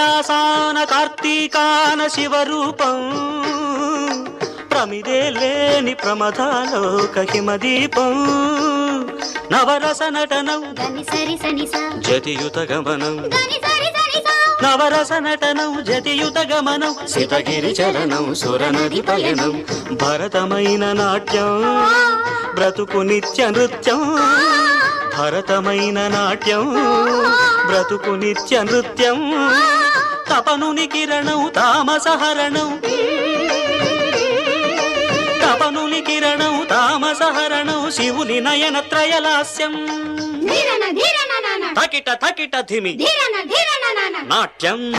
కైలాసాన కార్తీకాన శివరూపం ప్రమిదే లేని ప్రమదాలోక హిమదీపం నవరస నటనం జతియుత గమనం నవరస నటనం జతియుత గమనం సితగిరి చలనం సురనది పయనం భరతమైన నాట్యం బ్రతుకు నిత్య నృత్యం భరతమైన నాట్యం బ్రతుకు నిత్య నృత్యం తపనుని కిరణం తామసహరణం తపనుని కిరణం తామసహరణం శివుని నయన త్రయలాస్యం తకిట తకిట ధిమి నాట్యం